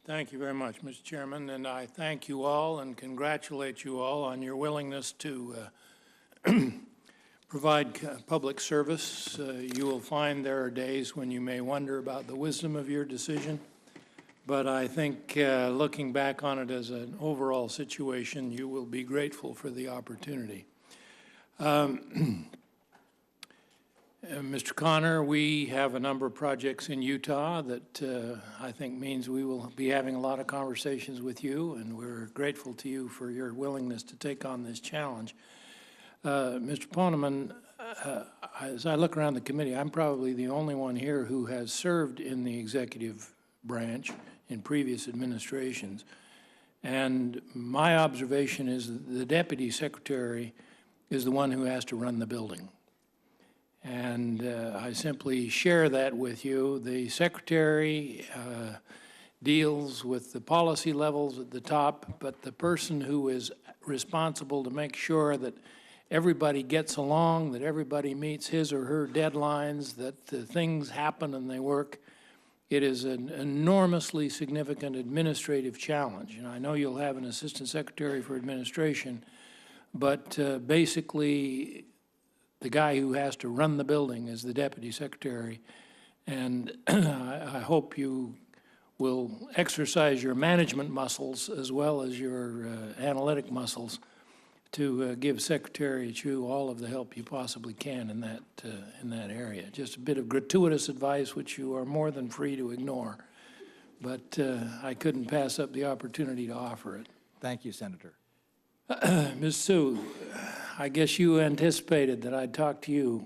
Thank you very much, Mr. Chairman, and I thank you all and congratulate you all on your willingness to provide public service. You will find there are days when you may wonder about the wisdom of your decision, but I think looking back on it as an overall situation, you will be grateful for the opportunity. Mr. Connor, we have a number of projects in Utah that I think means we will be having a lot of conversations with you, and we're grateful to you for your willingness to take on this challenge. Mr. Poneman, as I look around the committee, I'm probably the only one here who has served in the executive branch in previous administrations. And my observation is that the deputy secretary is the one who has to run the building. And I simply share that with you. The secretary deals with the policy levels at the top, but the person who is responsible to make sure that everybody gets along, that everybody meets his or her deadlines, that things happen and they work, it is an enormously significant administrative challenge. And I know you'll have an assistant secretary for administration, but basically the guy who has to run the building is the deputy secretary. And I hope you will exercise your management muscles as well as your analytic muscles to give Secretary Chu all of the help you possibly can in that area. Just a bit of gratuitous advice, which you are more than free to ignore. But I couldn't pass up the opportunity to offer it. Thank you, Senator. Ms. Suh, I guess you anticipated that I'd talk to you.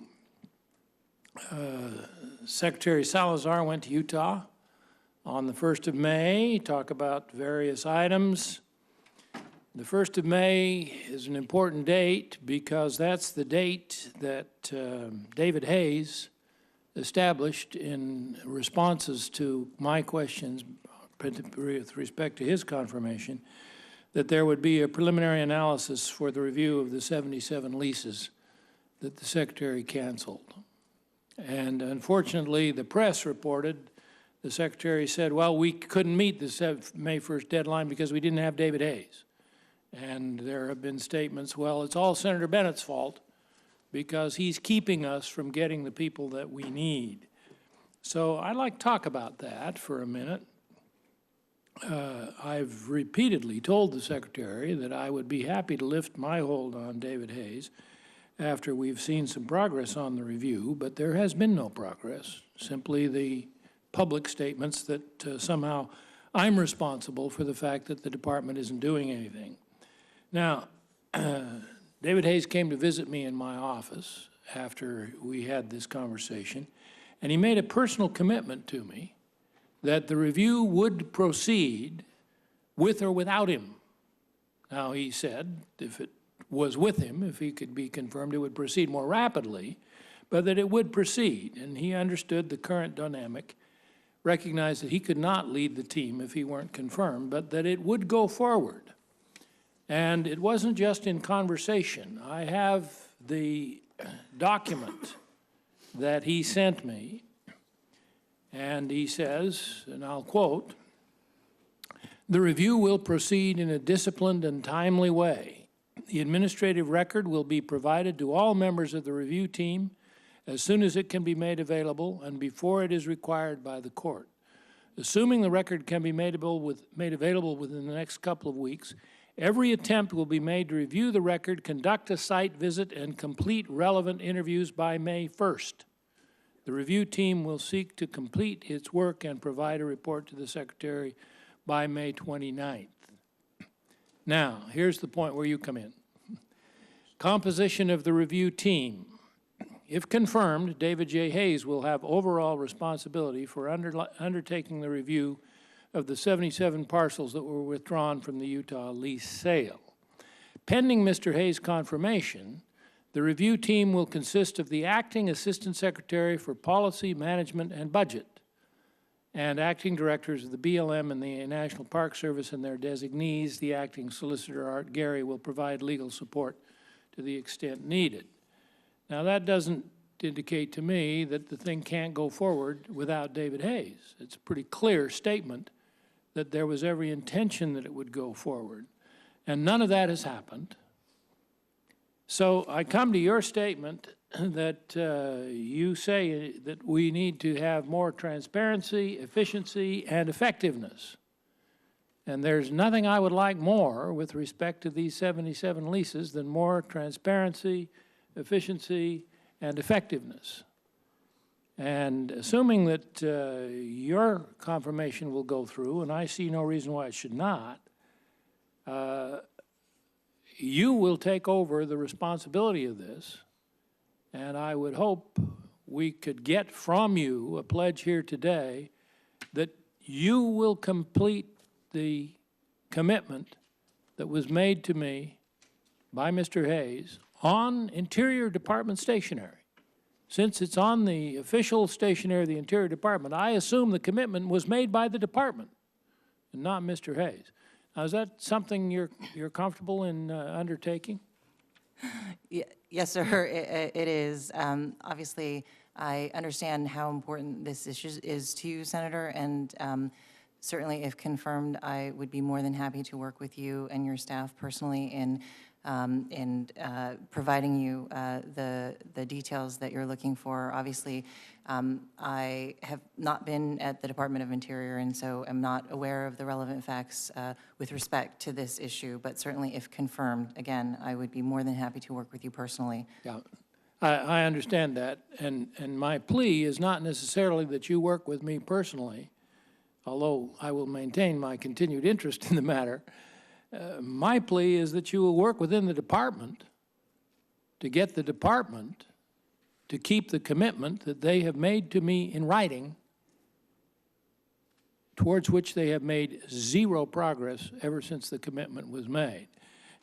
Secretary Salazar went to Utah on the 1st of May, talk about various items. The 1st of May is an important date because that's the date that David Hayes established in responses to my questions with respect to his confirmation that there would be a preliminary analysis for the review of the 77 leases that the Secretary canceled. And unfortunately, the press reported the Secretary said, well, we couldn't meet the May 1st deadline because we didn't have David Hayes. And there have been statements, well, it's all Senator Bennett's fault because he's keeping us from getting the people that we need. So I'd like to talk about that for a minute. I've repeatedly told the Secretary that I would be happy to lift my hold on David Hayes after we've seen some progress on the review, but there has been no progress, simply the public statements that somehow I'm responsible for the fact that the department isn't doing anything. Now, David Hayes came to visit me in my office after we had this conversation, and he made a personal commitment to me that the review would proceed with or without him. Now, he said if it was with him, if he could be confirmed, it would proceed more rapidly, but that it would proceed. And he understood the current dynamic, recognized that he could not lead the team if he weren't confirmed, but that it would go forward. And it wasn't just in conversation. I have the document that he sent me, and he says, and I'll quote, "The review will proceed in a disciplined and timely way. The administrative record will be provided to all members of the review team as soon as it can be made available and before it is required by the court. Assuming the record can be made available within the next couple of weeks, every attempt will be made to review the record, conduct a site visit, and complete relevant interviews by May 1st. The review team will seek to complete its work and provide a report to the Secretary by May 29th. Now, here's the point where you come in. Composition of the review team. If confirmed, David J. Hayes will have overall responsibility for undertaking the review of the 77 parcels that were withdrawn from the Utah lease sale. Pending Mr. Hayes' confirmation, the review team will consist of the acting assistant secretary for policy, management, and budget, and acting directors of the BLM and the National Park Service and their designees. The acting solicitor, Art Gary, will provide legal support to the extent needed. Now, that doesn't indicate to me that the thing can't go forward without David Hayes. It's a pretty clear statement that there was every intention that it would go forward. And none of that has happened. So I come to your statement that you say that we need to have more transparency, efficiency, and effectiveness. And there's nothing I would like more with respect to these 77 leases than more transparency, efficiency, and effectiveness. And assuming that your confirmation will go through, and I see no reason why it should not, you will take over the responsibility of this, and I would hope we could get from you a pledge here today that you will complete the commitment that was made to me by Mr. Hayes on Interior Department stationery. Since it's on the official stationery of the Interior Department, I assume the commitment was made by the department and not Mr. Hayes. Now, is that something you're comfortable in undertaking? Yes, sir, it is. Obviously, I understand how important this issue is to you, Senator, and certainly if confirmed, I would be more than happy to work with you and your staff personally in providing you the details that you're looking for. Obviously, I have not been at the Department of Interior, and so I'm not aware of the relevant facts with respect to this issue, but certainly if confirmed, again, I would be more than happy to work with you personally. Yeah, I understand that, and my plea is not necessarily that you work with me personally, although I will maintain my continued interest in the matter. My plea is that you will work within the department to get the department to keep the commitment that they have made to me in writing, towards which they have made zero progress ever since the commitment was made.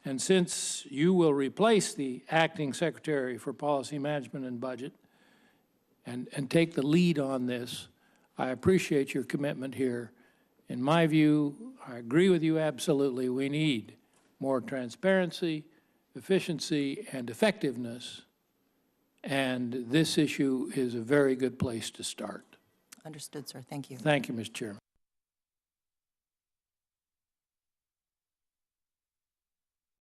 And since you will replace the acting Secretary for Policy Management and Budget and take the lead on this, I appreciate your commitment here. In my view, I agree with you absolutely. We need more transparency, efficiency, and effectiveness. And this issue is a very good place to start. Understood, sir. Thank you. Thank you, Mr. Chairman.